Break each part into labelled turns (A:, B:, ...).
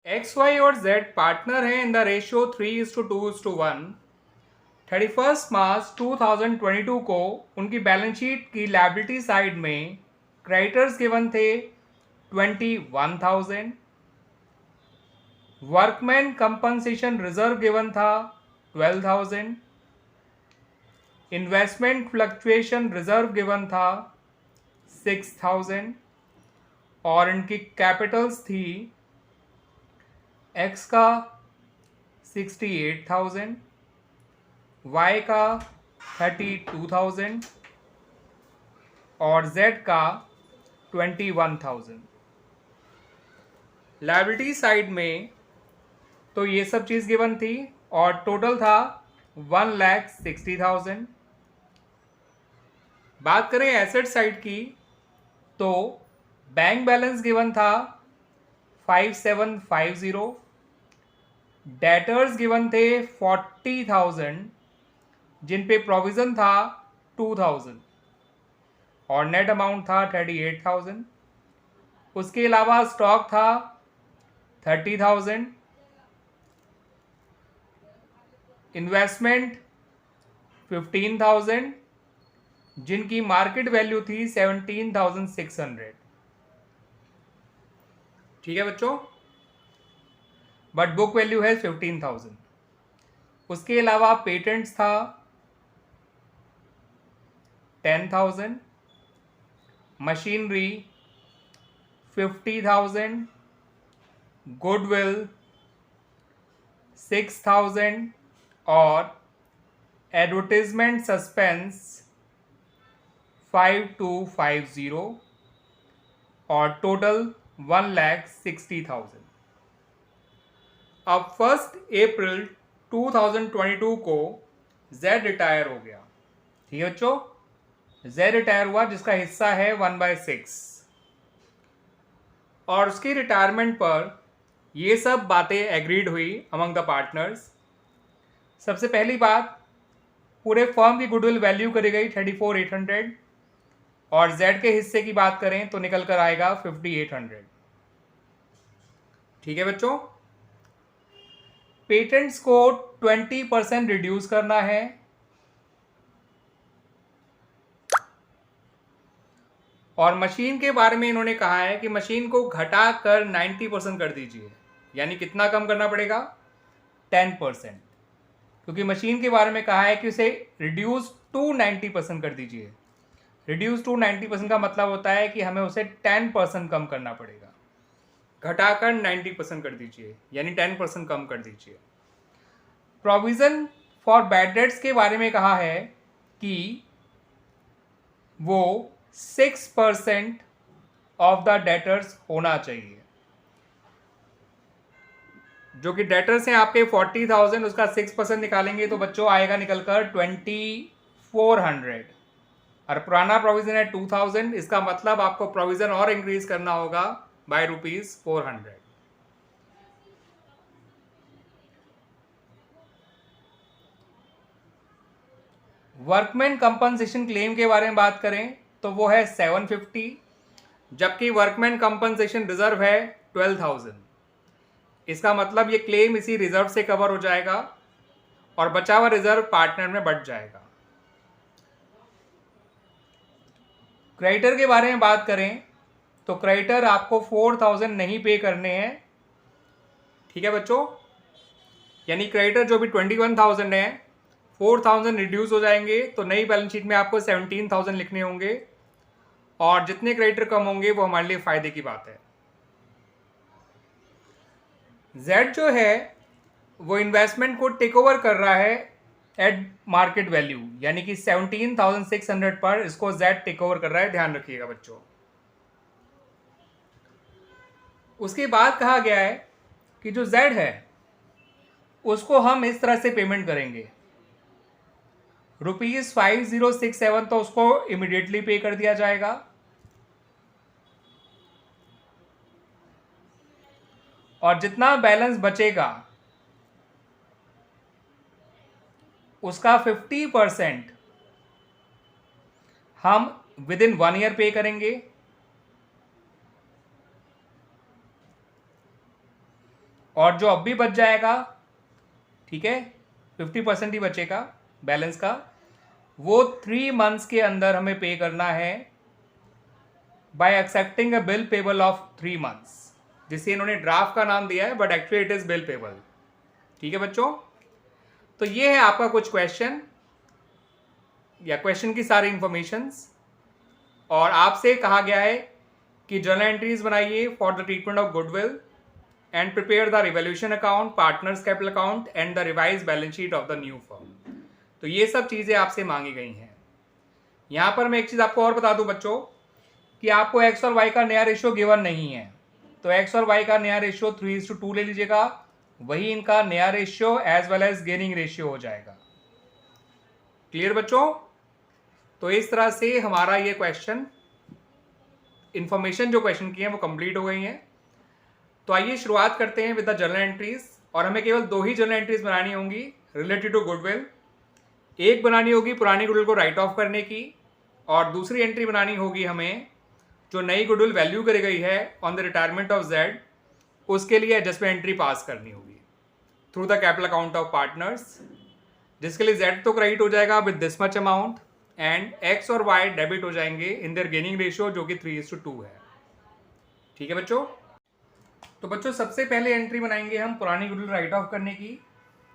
A: X Y और Z partner हैं in the ratio 3:2:1। 31 मार्च 2022 को उनकी बैलेंस शीट की लायबिलिटी साइड में क्रेडिटर्स गिवन थे 21,000, वर्कमैन कंपनसेशन रिजर्व गिवन था 12,000, इन्वेस्टमेंट फ्लक्चुएशन रिजर्व गिवन था 6,000 और इनकी कैपिटल्स थी एक्स का 68,000, वाई का 32,000 और जेड का 21,000। लायबिलिटी साइड में तो ये सब चीज़ गिवन थी और टोटल था 1,60,000। बात करें एसेट साइड की तो बैंक बैलेंस गिवन था 5,750, डेटर्स गिवन थे 40,000 जिन पे प्रोविज़न था 2,000 और नेट अमाउंट था 38,000। उसके अलावा स्टॉक था 30,000, इन्वेस्टमेंट 15,000 जिनकी मार्केट वैल्यू थी 17,600। ठीक है बच्चों, बट बुक वैल्यू है 15,000। उसके अलावा पेटेंट्स था 10,000, मशीनरी 50,000, गुडविल 6,000 और एडवर्टीजमेंट सस्पेंस 5,250 और टोटल 1,60,000। अब 1 अप्रैल 2022 को जेड रिटायर हो गया। ठीक है बच्चों, जेड रिटायर हुआ जिसका हिस्सा है 1/6 और उसकी रिटायरमेंट पर ये सब बातें एग्रीड हुई अमंग द पार्टनर्स। सबसे पहली बात, पूरे फर्म की गुडविल वैल्यू करी गई 34,800 और जेड के हिस्से की बात करें तो निकल कर आएगा 5,800। ठीक है बच्चों, पेटेंट्स को 20% रिड्यूस करना है और मशीन के बारे में इन्होंने कहा है कि मशीन को घटा कर 90% कर दीजिए। यानी कितना कम करना पड़ेगा? 10%, क्योंकि मशीन के बारे में कहा है कि उसे रिड्यूस टू 90% कर दीजिए। रिड्यूस टू 90% का मतलब होता है कि हमें उसे 10% कम करना पड़ेगा। घटाकर 90% कर दीजिए, यानी 10% कम कर दीजिए। प्रोविज़न फॉर बैड डेट्स के बारे में कहा है कि वो 6% ऑफ द डेटर्स होना चाहिए। जो कि डेटर्स हैं आपके 40,000, उसका 6% निकालेंगे तो बच्चों आएगा निकलकर 2,400 और पुराना प्रोविज़न है 2,000। इसका मतलब आपको प्रोविज़न और इंक्रीज करना होगा बाय ₹400। वर्कमैन कंपनसेशन क्लेम के बारे में बात करें तो वो है 750, जबकि वर्कमैन कंपनसेशन रिजर्व है 12,000। इसका मतलब ये क्लेम इसी रिजर्व से कवर हो जाएगा और बचा हुआ रिजर्व पार्टनर में बढ़ जाएगा। क्रेडिटर के बारे में बात करें तो क्रेडिटर आपको 4,000 नहीं पे करने हैं। ठीक है बच्चों, यानी क्रेडिटर जो भी 21,000 है 4,000 रिड्यूस हो जाएंगे तो नई बैलेंस शीट में आपको 17,000 लिखने होंगे और जितने क्रेडिटर कम होंगे वो हमारे लिए फायदे की बात है। जेड जो है वो इन्वेस्टमेंट को टेक ओवर कर रहा है एट मार्केट वैल्यू, यानी कि 17,600 पर इसको जेड टेक ओवर कर रहा है। ध्यान रखिएगा बच्चों। उसके बाद कहा गया है कि जो जेड है उसको हम इस तरह से पेमेंट करेंगे। ₹5067 तो उसको इमीडिएटली पे कर दिया जाएगा और जितना बैलेंस बचेगा उसका 50% हम विद इन 1 ईयर पे करेंगे और जो अब भी बच जाएगा, ठीक है, 50% ही बचेगा बैलेंस का, वो 3 मंथ्स के अंदर हमें पे करना है bye accepting a bill payable of 3 months, जिसे इन्होंने ड्राफ्ट का नाम दिया है but actually it is bill payable. ठीक है बच्चों, तो ये है आपका कुछ क्वेश्चन या क्वेश्चन की सारी इंफॉर्मेशंस। और आपसे कहा गया है कि जर्नल एंट्रीज बनाइए for the treatment of goodwill and prepare the revolution account, partners capital account and the revise balance sheet of the new firm. तो ये सब चीज़ें आपसे मांगी गई हैं। यहाँ पर मैं एक चीज़ आपको और बता दूं बच्चों कि आपको एक्स और वाई का नया रेशियो गिवन नहीं है, तो एक्स और वाई का नया रेशियो 3:2 ले लीजिएगा, वही इनका नया ratio as well as gaining ratio हो जाएगा। क्लियर बच्चों? तो इस तरह से हमारा ये क्वेश्चन इंफॉर्मेशन जो क्वेश्चन की है वो कंप्लीट हो गई हैं। तो आइए शुरुआत करते हैं विद द जर्नल एंट्रीज। और हमें केवल 2 ही जर्नल एंट्रीज बनानी होंगी रिलेटेड टू गुडविल। एक बनानी होगी पुरानी गुडविल को राइट ऑफ करने की, और दूसरी एंट्री बनानी होगी हमें जो नई गुडविल वैल्यू करी गई है on the retirement of Z, उसके लिए एडजस्टमेंट एंट्री पास करनी होगी through the capital account of partners, जिसके लिए जेड तो क्रेडिट हो जाएगा with this much amount and x और वाई डेबिट हो जाएंगे इन देयर गेनिंग रेशियो जो कि 3:2 है। ठीक है बच्चों? तो बच्चों सबसे पहले एंट्री बनाएंगे हम पुरानी गुडविल राइट ऑफ करने की,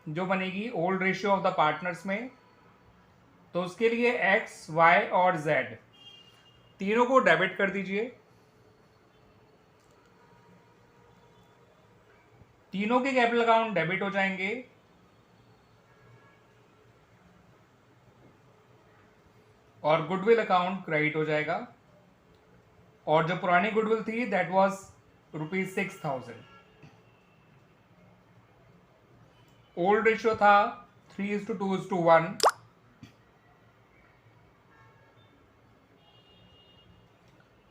A: जो बनेगी old ratio of the partners में। तो उसके लिए एक्स, वाई और जेड तीनों को डेबिट कर दीजिए। तीनों के कैपिटल अकाउंट डेबिट हो जाएंगे और गुडविल अकाउंट क्रेडिट हो जाएगा। और जो पुरानी गुडविल थी दैट वाज ₹6,000। ओल्ड रेशियो था 3:2:1।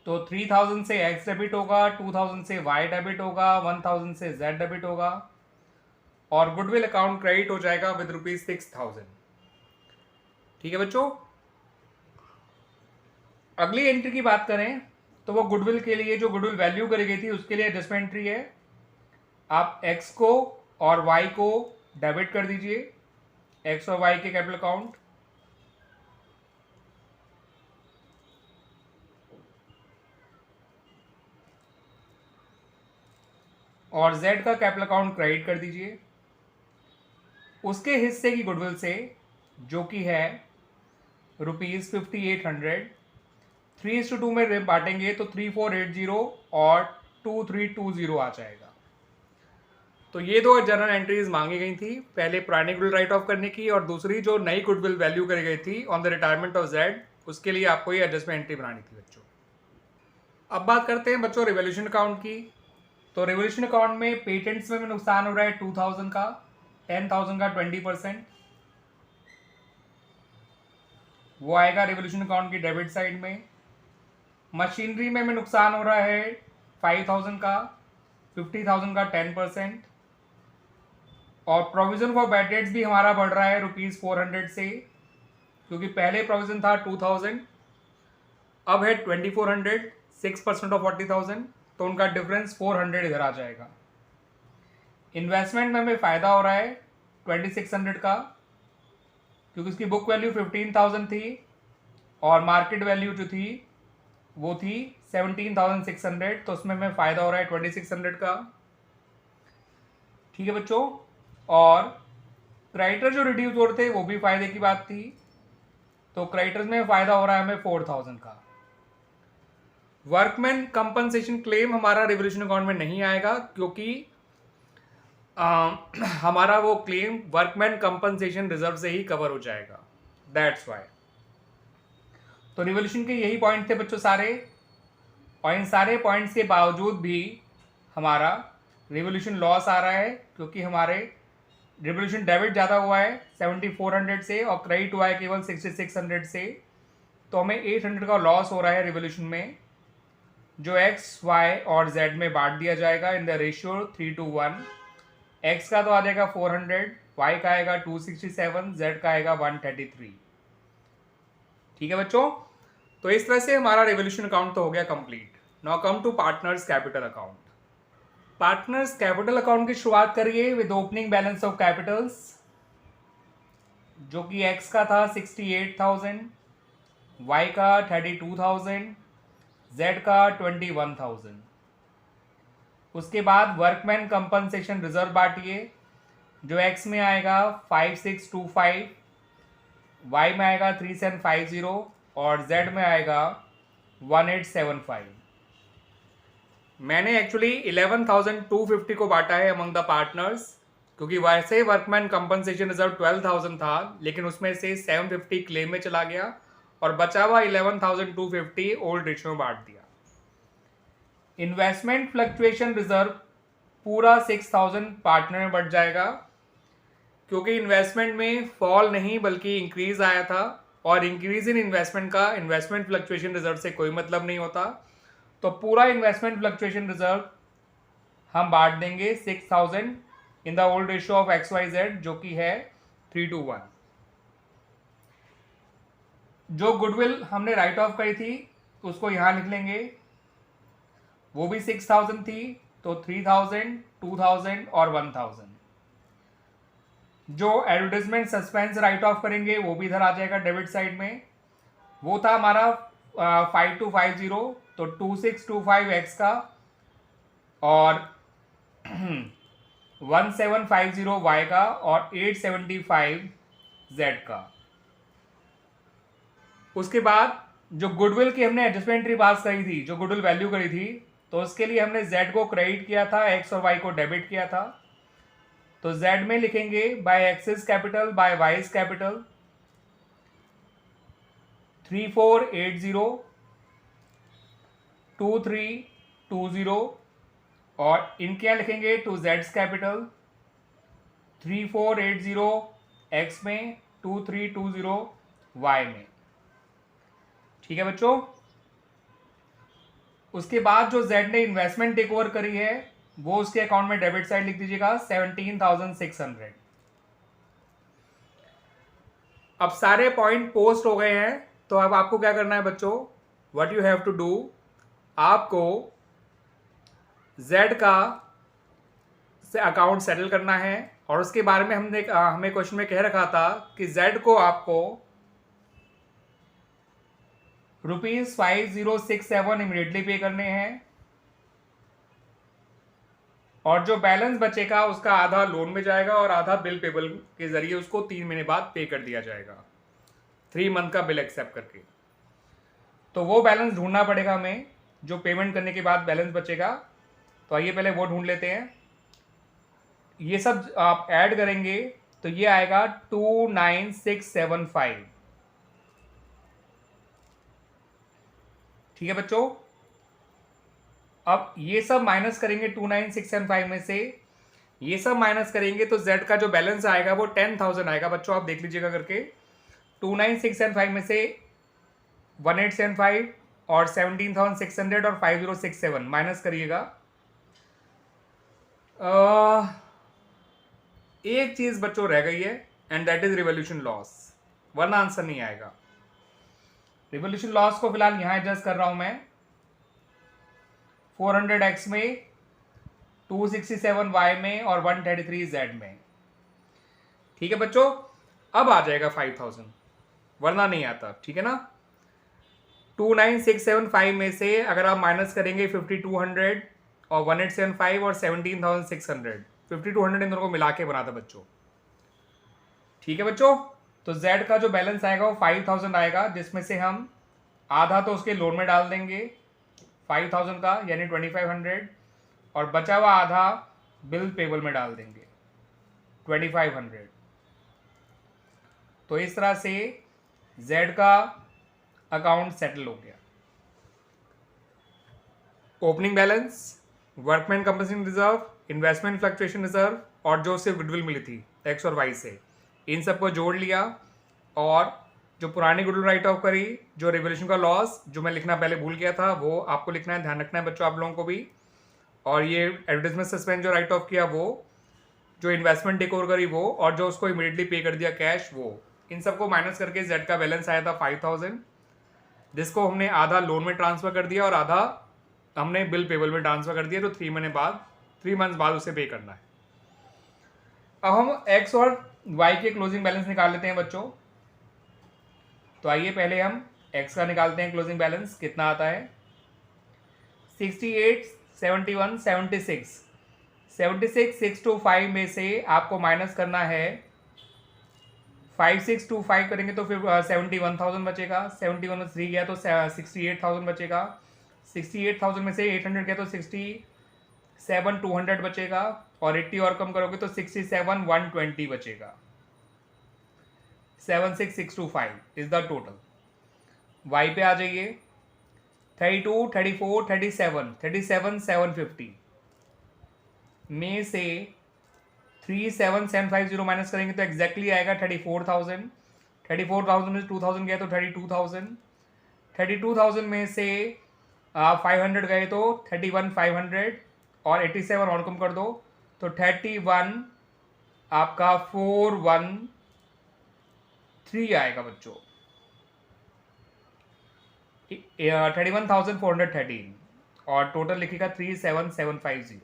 A: तो 3000 से x डेबिट होगा, 2000 से y डेबिट होगा, 1000 से z डेबिट होगा और गुडविल अकाउंट क्रेडिट हो जाएगा विद ₹6,000। ठीक है बच्चों? अगली एंट्री की बात करें तो वो गुडविल के लिए जो गुडविल वैल्यू करी गई थी उसके लिए एडजस्टमेंट एंट्री है। आप x को और y को डेबिट कर दीजिए, x और y के कैपिटल अकाउंट, और z का कैपिटल अकाउंट क्रेडिट कर दीजिए उसके हिस्से की गुडविल से, जो कि है ₹5800। 3:2 में बांटेंगे तो 3480 और 2320 आ जाएगा। तो ये 2 जर्नल एंट्रीज मांगी गई थी, पहले पुरानी गुडविल राइट ऑफ करने की और दूसरी जो नई गुडविल वैल्यू करी गई थी on the retirement of Z, उसके लिए आपको ये एडजस्टमेंट एंट्री बनानी थी बच्चों। अब बात करते हैं बच्चों रिवोल्यूशन अकाउंट की। तो रिवोल्यूशन अकाउंट में पेटेंट्स में नुकसान हो रहा है 2000 का, 10,000 का 20%, वो आएगा रिवोल्यूशन अकाउंट की डेबिट साइड में। मशीनरी में नुकसान हो रहा है 5,000 का, 50,000 का 10%, और प्रोविजन फॉर बैड डेट्स भी हमारा बढ़ रहा है ₹400 से, क्योंकि पहले प्रोविजन था 2000, अब है 2400, 6% ऑफ 40,000, तो उनका डिफरेंस 400 इधर आ जाएगा। इन्वेस्टमेंट में हमें फ़ायदा हो रहा है 2600 का, क्योंकि उसकी बुक वैल्यू 15,000 थी और मार्केट वैल्यू जो थी वो थी 17,600, तो उसमें हमें फ़ायदा हो रहा है 2600 का। ठीक है बच्चों? और क्रेडिटर जो रिड्यूस हो रहे थे वो भी फ़ायदे की बात थी, तो क्रेडिटर्स में फ़ायदा हो रहा है हमें 4,000 का। वर्कमैन कंपनसेशन क्लेम हमारा रिवोल्यूशन अकाउंट में नहीं आएगा, क्योंकि हमारा वो क्लेम वर्कमैन कंपनसेशन रिजर्व से ही कवर हो जाएगा, दैट्स वाई। तो रिवोल्यूशन के यही पॉइंट थे बच्चों सारे, और इन सारे पॉइंट्स के बावजूद भी हमारा रिवोल्यूशन लॉस आ रहा है, क्योंकि हमारे रिवोल्यूशन डेबिट ज़्यादा हुआ है 7400 से और क्रेडिट हुआ है केवल 6600 से, तो हमें 800 का लॉस हो रहा है रिवोल्यूशन में, जो एक्स, वाई और जेड में बांट दिया जाएगा इन द रेशियो 3:1। एक्स का तो आ जाएगा 400, वाई का आएगा 267, जेड का आएगा 133। ठीक है बच्चों? तो इस तरह से हमारा रिवोल्यूशन अकाउंट तो हो गया complete. Now come to partners capital account. Partners capital account की शुरुआत करिए with opening balance of capitals, जो कि एक्स का था 68,000, वाई का 32,000, जेड का 21,000। उसके बाद वर्कमैन कंपनसेशन रिजर्व बांटिए, जो एक्स में आएगा 5625, वाई में आएगा 3750 और जेड में आएगा 1875। मैंने एक्चुअली 11,250 को बांटा है अमंग द पार्टनर्स, क्योंकि वैसे वर्कमैन कंपनसेशन रिजर्व 12,000 था, लेकिन उसमें से 750 क्लेम में चला गया और बचा हुआ 11,250 ओल्ड रेशियो में बांट दिया। इन्वेस्टमेंट फ्लक्चुएशन रिजर्व पूरा 6,000 पार्टनर में बढ़ जाएगा, क्योंकि इन्वेस्टमेंट में फॉल नहीं बल्कि इंक्रीज आया था, और इंक्रीज इन इन्वेस्टमेंट का इन्वेस्टमेंट फ्लक्चुएशन रिजर्व से कोई मतलब नहीं होता। तो पूरा इन्वेस्टमेंट फ्लक्चुएशन रिजर्व हम बांट देंगे 6,000 in the old ratio of XYZ, जो कि है 3:1। जो गुडविल हमने राइट ऑफ करी थी उसको यहां लिख लेंगे, वो भी 6,000 थी, तो 3,000, 2,000 और 1,000। जो एडवर्टाइजमेंट सस्पेंस राइट ऑफ करेंगे वो भी इधर आ जाएगा डेबिट साइड में। वो था हमारा 5250, तो 2625x का और 1750y का और 875z का। उसके बाद जो गुडविल की हमने एडजस्टमेंट एंट्री पास करी थी, जो गुडविल वैल्यू करी थी, तो उसके लिए हमने z को क्रेडिट किया था, x और y को डेबिट किया था। तो z में लिखेंगे by X's capital by Y's capital 3480 2320, और इनके यहाँ लिखेंगे टू जेड्स कैपिटल 3480 x में 2320 y में। ठीक है बच्चों। उसके बाद जो z ने इन्वेस्टमेंट टेक ओवर करी है वो उसके अकाउंट में डेबिट साइड लिख दीजिएगा 17,600। अब सारे पॉइंट पोस्ट हो गए हैं, तो अब आपको क्या करना है बच्चों, what you have to do, आपको z का से अकाउंट सेटल करना है। और उसके बारे में हमें क्वेश्चन में कह रखा था कि z को आपको ₹5067 इमीडिएटली पे करने हैं, और जो बैलेंस बचेगा उसका आधा लोन में जाएगा और आधा बिल पेबल के जरिए उसको 3 महीने बाद पे कर दिया जाएगा, 3 मंथ का बिल एक्सेप्ट करके। तो वो बैलेंस ढूंढना पड़ेगा हमें, जो पेमेंट करने के बाद बैलेंस बचेगा। तो आइए पहले वो ढूंढ लेते हैं। ये सब आप ऐड करेंगे तो ये आएगा 29675। ठीक है बच्चों। अब ये सब माइनस करेंगे 29675 में से, ये सब माइनस करेंगे तो z का जो बैलेंस आएगा वो 10,000 आएगा। बच्चों आप देख लीजिएगा करके, 29675 में से 1875 और 17,600 और 5067 माइनस करिएगा। एक चीज बच्चों रह गई है, and that is revolution loss, वरना आंसर नहीं आएगा। रिवोल्यूशन लॉस को फिलहाल यहां एडजस्ट कर रहा हूं मैं, 400x में, 267y में और 133z में। ठीक है बच्चों। अब आ जाएगा 5,000, वरना नहीं आता। ठीक है ना। 29675 में से अगर आप माइनस करेंगे 5200 और 1875 और 17,600, 5200 इन दोनों को मिला के बनाता बच्चों। ठीक है बच्चों। तो z का जो बैलेंस आएगा वो 5,000 आएगा, जिसमें से हम आधा तो उसके लोन में डाल देंगे 5,000 का, यानी 2,500, और बचा हुआ आधा बिल पेबल में डाल देंगे 2,500। तो इस तरह से z का अकाउंट सेटल हो गया। Opening balance, workman compensation reserve, investment fluctuation reserve और जो सिर्फ गुडविल मिली थी x और y से, इन सबको जोड़ लिया, और जो पुरानी गुडविल राइट ऑफ करी, जो रिवोल्यूशन का लॉस जो मैं लिखना पहले भूल गया था वो आपको लिखना है, ध्यान रखना है बच्चों आप लोगों को भी। और ये एडवर्टाइजमेंट सस्पेंस जो राइट ऑफ किया वो, जो इन्वेस्टमेंट टेक ओवर करी वो, और जो उसको इमीडिएटली पे कर दिया कैश वो, इन सबको माइनस करके z का बैलेंस आया था 5,000, जिसको हमने आधा लोन में ट्रांसफर कर दिया और आधा हमने बिल पेबल में ट्रांसफर कर दिया, तो 3 महीने बाद 3 मंथ्स बाद उसे पे करना है। अब हम एक्स और वाई के क्लोजिंग बैलेंस निकाल लेते हैं बच्चों। तो आइए पहले हम एक्स का निकालते हैं क्लोजिंग बैलेंस। कितना आता है 68, 71, 76। 76 625 में से आपको माइनस करना है 5625 करेंगे तो फिर 71,000 बचेगा। 71 में 3 गया तो 68,000 बचेगा। 68,000 में से 800 गया तो 67,200 बचेगा। और 80 और कम करोगे तो 67,120 बचेगा। 76,625 इज द टोटल। वाई पे आ जाइए। 32, 34, 37, 37,750 में से 37,750 माइनस करेंगे तो एग्जैक्टली आएगा 34,000। 34,000 में से 2,000 गया तो 32,000। 32,000 में से 500 गए तो 31,500 और 87 और कम कर दो तो 31 आपका 413 आएगा बच्चों। 31,413 और टोटल लिखेगा 37,750।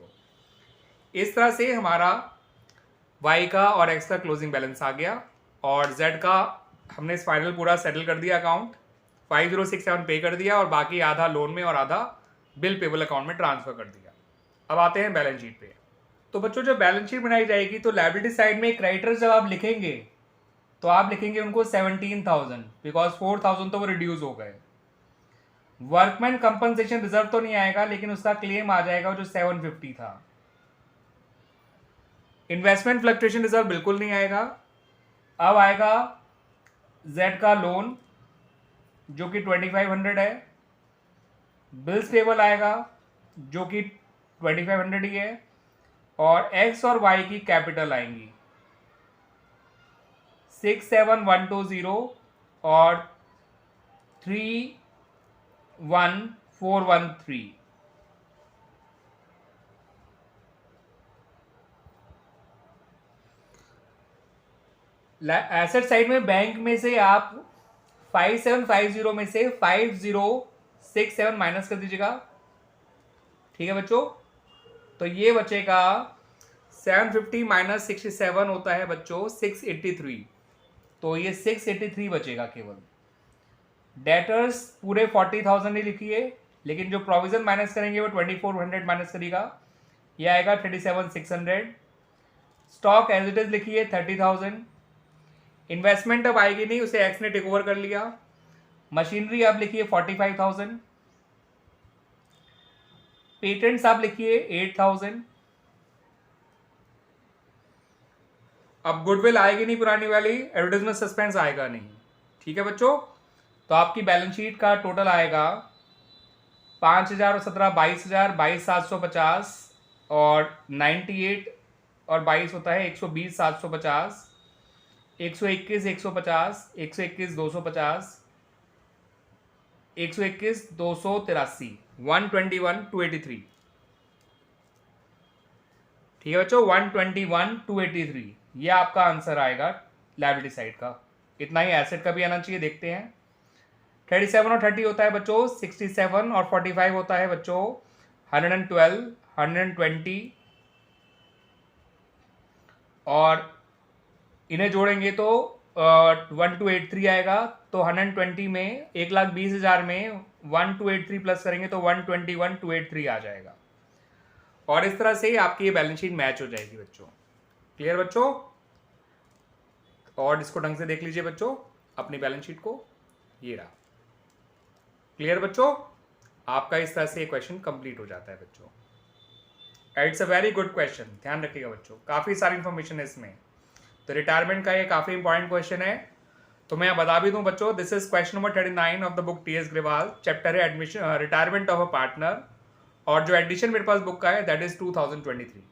A: इस तरह से हमारा y का और x का क्लोजिंग बैलेंस आ गया और z का हमने फाइनल पूरा सेटल कर दिया अकाउंट। 5067 पे कर दिया और बाकी आधा लोन में और आधा बिल पेबल अकाउंट में ट्रांसफर कर दिया। अब आते हैं बैलेंस शीट पे। तो बच्चों जब बैलेंस शीट बनाई जाएगी तो लायबिलिटी साइड में क्रेडिटर्स जब आप लिखेंगे तो आप लिखेंगे उनको 17,000 बिकॉज 4,000 तो वो रिड्यूस हो गए। वर्कमैन कंपनसेशन रिजर्व तो नहीं आएगा लेकिन उसका क्लेम आ जाएगा जो 750 था। इन्वेस्टमेंट फ्लक्चुएशन रिजर्व बिल्कुल नहीं आएगा। अब आएगा जेड का लोन जो कि 2500 है। बिल्स पेबल आएगा जो कि 2500 ही है। और एक्स और वाई की कैपिटल आएंगी 67120 और 31413। एसेट साइड में बैंक में से आप 5750 में से 5067 माइनस कर दीजिएगा। ठीक है बच्चों, तो ये बचेगा 750 माइनस 67 होता है बच्चों 683। तो ये 683 बचेगा केवल। डेटर्स पूरे 40,000 ही लिखिए लेकिन जो प्रोविजन माइनस करेंगे वो 2400 माइनस करेगा, ये आएगा 37,600। स्टॉक एज इट इज लिखिए 30,000। इन्वेस्टमेंट अब आएगी नहीं, उसे एक्स ने टेक ओवर कर लिया। मशीनरी आप लिखिए 45,000। पेटेंट्स आप लिखिए 8,000। अब गुडविल आएगी नहीं पुरानी वाली, एडवर्टाइजमेंट सस्पेंस आएगा नहीं। ठीक है बच्चों, तो आपकी बैलेंस शीट का टोटल आएगा 5,000 और 17 22,000 22,750 और 98 और 22 होता है 120,750 121 150 121 250 121 283 121,283। ठीक है बच्चों, 121,283 ये आपका आंसर आएगा लायबिलिटी साइड का। इतना ही एसेट का भी आना चाहिए। देखते हैं 37 और 30 होता है बच्चों 67 और 45 होता है बच्चों 112 120 और इन्हें जोड़ेंगे तो 1283 आएगा। तो 120 में 1,20,000 में 1283 प्लस करेंगे तो 121,283 आ जाएगा। और इस तरह से आपकी ये बैलेंस शीट मैच हो जाएगी बच्चों। क्लियर बच्चों? और इसको ढंग से देख लीजिए बच्चों अपनी बैलेंस शीट को, ये रहा। क्लियर बच्चों? आपका इस तरह से ये क्वेश्चन कंप्लीट हो जाता है बच्चों। It's a very good question, ध्यान रखिएगा बच्चों, काफ़ी सारी इंफॉर्मेशन है इसमें। तो रिटायरमेंट का ये काफ़ी इंपॉर्टेंट क्वेश्चन है। तो मैं बता भी दूं बच्चों, this is question number 39 of the book T S. Grewal. Chapter है admission retirement of a partner और जो एडिशन मेरे पास बुक का है दैट इज 2023।